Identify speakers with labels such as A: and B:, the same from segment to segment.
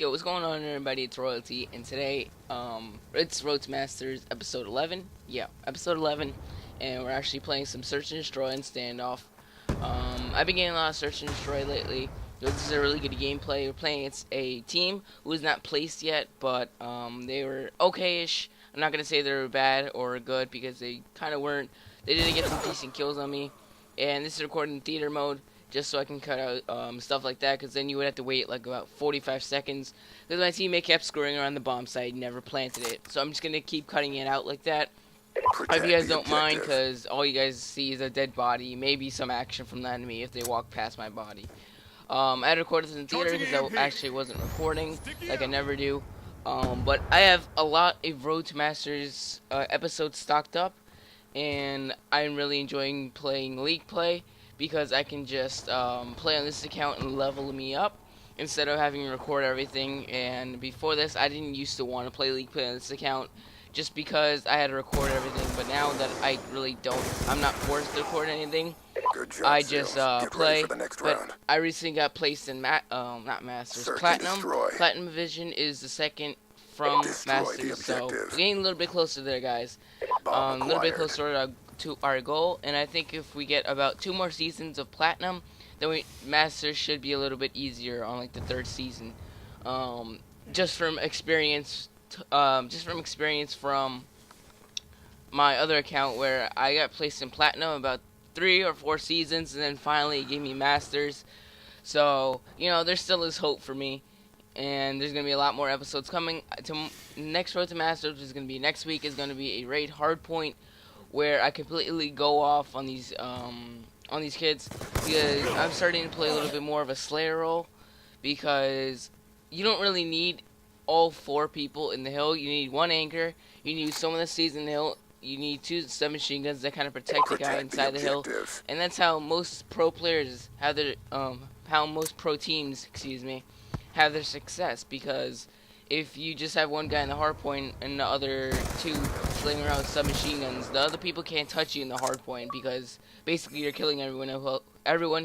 A: Yo, what's going on, everybody? It's Royalty, and today, it's Road to Masters episode 11. Yeah, episode 11, and we're actually playing some Search and Destroy and Standoff. I've been getting a lot of Search and Destroy lately. This is a really good gameplay. We're playing against a team who is not placed yet, but they were okay-ish. I'm not gonna say they were bad or good because they kind of weren't. They did get some decent kills on me, and this is recorded in theater mode, just so I can cut out stuff like that, because then you would have to wait like about 45 seconds, because my teammate kept screwing around the bomb site and never planted it. So I'm just going to keep cutting it out like that. I hope you guys don't mind, because all you guys see is a dead body, maybe some action from the enemy if they walk past my body. I had recorded this in theater because I actually wasn't recording, like I never do. But I have a lot of Road to Masters episodes stocked up, and I'm really enjoying playing League Play, because I can just play on this account and level me up instead of having to record everything. And before this, I didn't used to want to play League Play on this account just because I had to record everything. But now that I really don't, I'm not forced to record anything.
B: Good job,
A: I just play.
B: for the next
A: but
B: round.
A: I recently got placed in not Masters,
B: Search and
A: Platinum.
B: destroy.
A: Platinum Division is the second from
B: Destroy the
A: Masters, so
B: objective.
A: we're getting a little bit closer there, guys.
B: Bomb
A: A little bit
B: acquired.
A: closer to our goal, and I think if we get about 2 more seasons of Platinum, then Masters should be a little bit easier on like the 3rd season. Just from experience, from my other account where I got placed in Platinum about 3 or 4 seasons, and then finally it gave me Masters. So there still is hope for me. And there's going to be a lot more episodes coming. Next Road to Masters is going to be next week. Is going to be a raid hardpoint where I completely go off on these kids, because I'm starting to play a little bit more of a Slayer role, because you don't really need all 4 people in the hill. You need 1 anchor. You need someone that stays in the hill. You need 2 submachine guns that kind of protect the guy inside the hill. And that's how most pro players have their how most pro teams, have their success, because if you just have 1 guy in the hard point and the other 2 slaying around with submachine guns, the other people can't touch you in the hard point, because basically you're killing everyone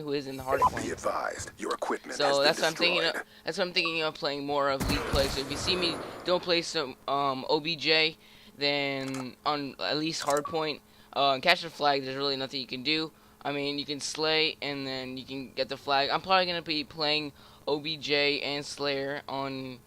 A: who is in the hard point.
B: Be advised, your equipment has
A: So
B: been
A: that's what I'm
B: destroyed.
A: thinking. That's what I'm thinking of playing more of League Play. So if you see me don't play some OBJ, then on at least hardpoint, catch the flag, there's really nothing you can do. I mean, you can slay and then you can get the flag. I'm probably gonna be playing OBJ and Slayer on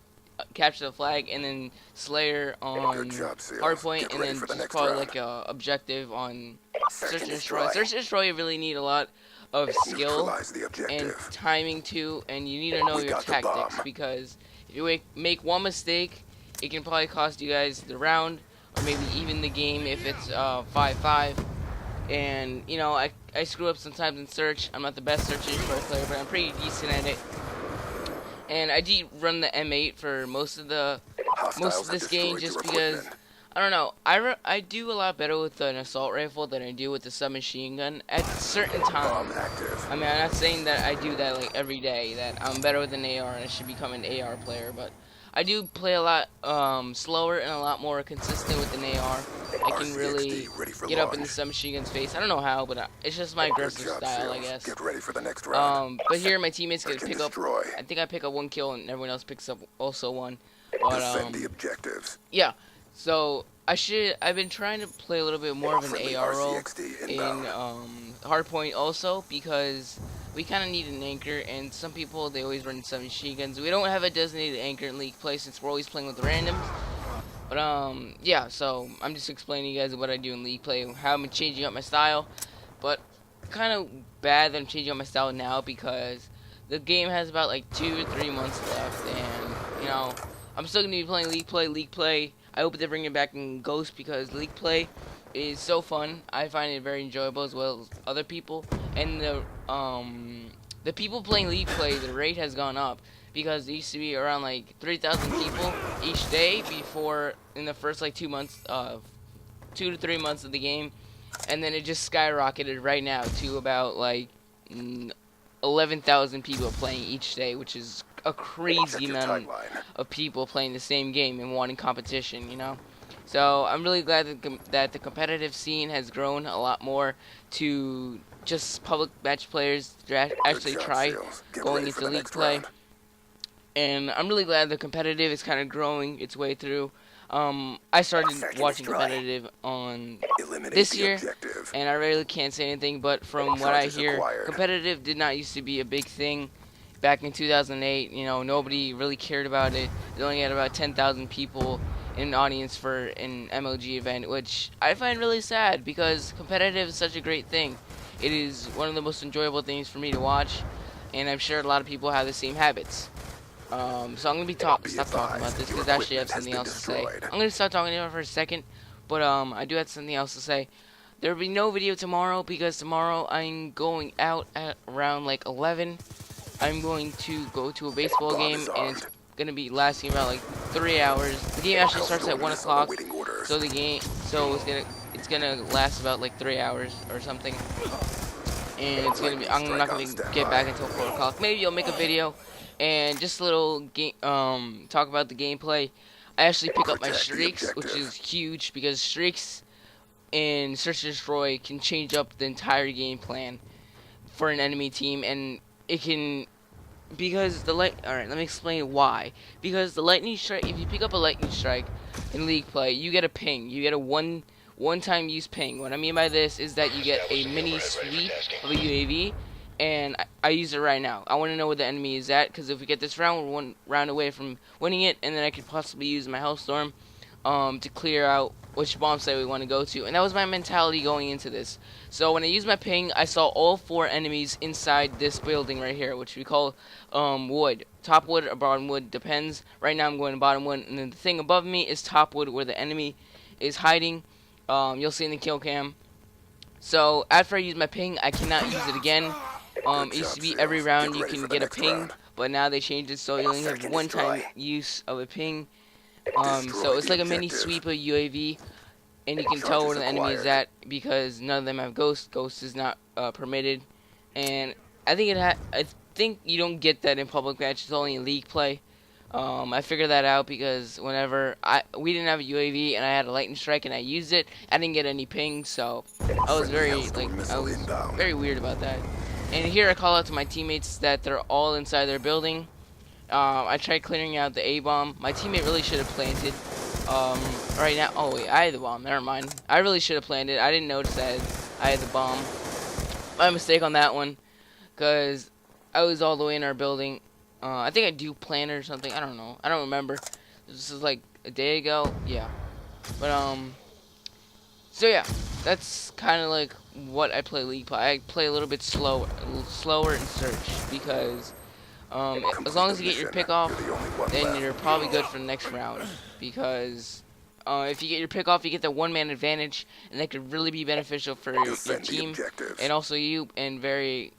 A: capture the flag, and then Slayer on
B: Good job, Seals.
A: hardpoint,
B: Get
A: and
B: ready
A: then
B: for the
A: just
B: next
A: probably
B: round.
A: like a objective on
B: Search and
A: Destroy.
B: destroy.
A: Search and Destroy, you really need a lot of skill
B: Neutralize the
A: and
B: objective.
A: timing too, and you need to know
B: We
A: your
B: got the
A: tactics,
B: bomb.
A: because if you make 1 mistake, it can probably cost you guys the round, or maybe even the game if it's 5-5. And I screw up sometimes in Search. I'm not the best Search and Destroy player, but I'm pretty decent at it. And I do run the M8 for most of
B: Hostiles have
A: this game,
B: destroyed
A: just
B: your
A: because
B: equipment.
A: I don't know. I do a lot better with an assault rifle than I do with the submachine gun at certain
B: Bomb
A: times.
B: active.
A: I mean, I'm not saying that I do that like every day, that I'm better with an AR and I should become an AR player, but I do play a lot slower and a lot more consistent with an AR. I can really
B: RCXD ready for
A: get up in the
B: launch.
A: submachine gun's face. I don't know how, but it's just my
B: Good
A: aggressive
B: job,
A: style, I
B: Seals.
A: guess.
B: Get ready for the next round.
A: But here my teammates
B: Search
A: get
B: and
A: pick up.
B: destroy.
A: I think I pick up 1 kill and everyone else picks up also 1. But
B: Defend the objectives.
A: yeah. So I've been trying to play a little bit more of an
B: Friendly
A: AR role
B: RCXD
A: in
B: inbound.
A: hardpoint also, because we kind of need an anchor, and some people, they always run submachine guns. We don't have a designated anchor in League Play since we're always playing with randoms. But yeah, so I'm just explaining to you guys what I do in League Play, how I'm changing up my style. But kind of bad that I'm changing up my style now, because the game has about like 2 or 3 months left, and I'm still gonna be playing League Play. League Play, I hope they bring it back in Ghost, because League Play is so fun. I find it very enjoyable, as well as other people. And the people playing League Play, the rate has gone up, because it used to be around like 3,000 people each day before, in the first like 2 months, 2 to 3 months of the game, and then it just skyrocketed right now to about like 11,000 people playing each day, which is a
B: Check
A: crazy
B: your
A: amount
B: timeline.
A: of people playing the same game and wanting competition, So I'm really glad that the competitive scene has grown a lot more to just public match players to actually
B: job,
A: try
B: Seals. Get
A: going
B: ready for
A: into
B: the
A: League
B: next
A: Play.
B: round.
A: and I'm really glad the competitive is kind of growing its way through. I started watching competitive on this year, and I really can't say anything, but from what I hear, competitive did not used to be a big thing back in 2008. You know, nobody really cared about it. They only had about 10,000 people in an audience for an MLG event, which I find really sad because competitive is such a great thing. It is one of the most enjoyable things for me to watch, and I'm sure a lot of people have the same habits. So I'm gonna stop talking about this because I actually have something else to say. I'm gonna stop talking about it for a second, but I do have something else to say. There will be no video tomorrow because tomorrow I'm going out at around like 11. I'm going to go to a baseball game, and it's gonna be lasting about like 3 hours. The game actually starts at 1 o'clock, so it's gonna last about like 3 hours or something. And it's gonna be I'm not gonna get back until 4 o'clock. Maybe I'll make a video and just a little game talk about the gameplay. I actually pick up my streaks, which is huge because streaks in Search and Destroy can change up the entire game plan for an enemy team, and it can because the light. All right, let me explain why. Because the lightning strike, if you pick up a lightning strike in league play, you get a ping. You get a one-time use ping. What I mean by this is that you get a mini sweep of a UAV, and I use it right now. I want to know where the enemy is at, because if we get this round, we're 1 round away from winning it, and then I could possibly use my Hellstorm to clear out which bomb site we want to go to. And that was my mentality going into this. So when I used my ping, I saw all 4 enemies inside this building right here, which we call wood. Top wood or bottom wood, depends. Right now I'm going to bottom wood, and then the thing above me is top wood where the enemy is hiding. You'll see in the kill cam. So after I use my ping, I cannot use it again. It used to be every round you can get a ping, but now they changed it so you only have one-time use of a ping. So it's like a mini sweep of UAV, and you can tell where the enemy is at because none of them have ghost. Ghost is not permitted, and I think you don't get that in public matches, only in league play. I figured that out because whenever we didn't have a UAV and I had a lightning strike and I used it, I didn't get any ping, so I was very weird about that. And here I call out to my teammates that they're all inside their building. I tried clearing out the A bomb. My teammate really should have planted. Right now, oh wait, I had the bomb. Never mind. I really should have planted. I didn't notice that I had the bomb. My mistake on that one, cause I was all the way in our building. I think I do plant or something. I don't know. I don't remember. This is like a day ago. Yeah. But so yeah, that's kind of like what I play league play. I play a little bit slower in search because as long as you get your pick off, then you're probably good for the next round. Because if you get your pick off, you get the one-man advantage, and that could really be beneficial for your team and also you. And very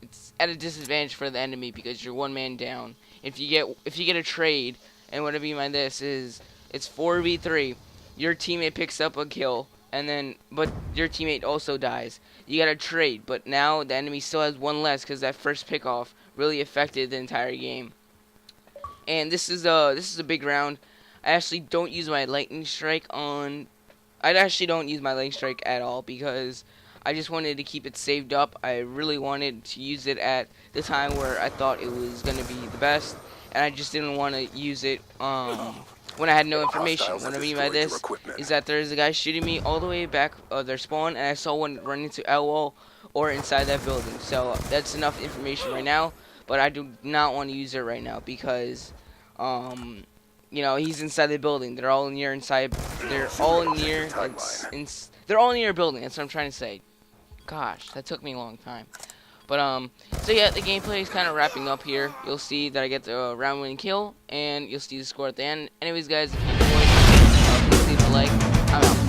A: it's at a disadvantage for the enemy because you're one man down. If you get a trade, and what I mean by this is it's 4v3. Your teammate picks up a kill, but your teammate also dies. You got a trade, but now the enemy still has one less because that first pick off really affected the entire game. And this is a big round. I actually don't use my lightning strike on. I actually don't use my lightning strike at all because I just wanted to keep it saved up. I really wanted to use it at the time where I thought it was going to be the best, and I just didn't want to use it when I had no information. What I mean by this is that there's a guy shooting me all the way back of their spawn, and I saw one run into L wall or inside that building. So that's enough information right now, but I do not want to use it right now because you know, he's inside the building. They're all near inside. They're all near. They're all near a building. That's what I'm trying to say. Gosh, that took me a long time. But so yeah, the gameplay is kind of wrapping up here. You'll see that I get the round-winning kill, and you'll see the score at the end. Anyways, guys, if you enjoyed, please leave a like. I'm out.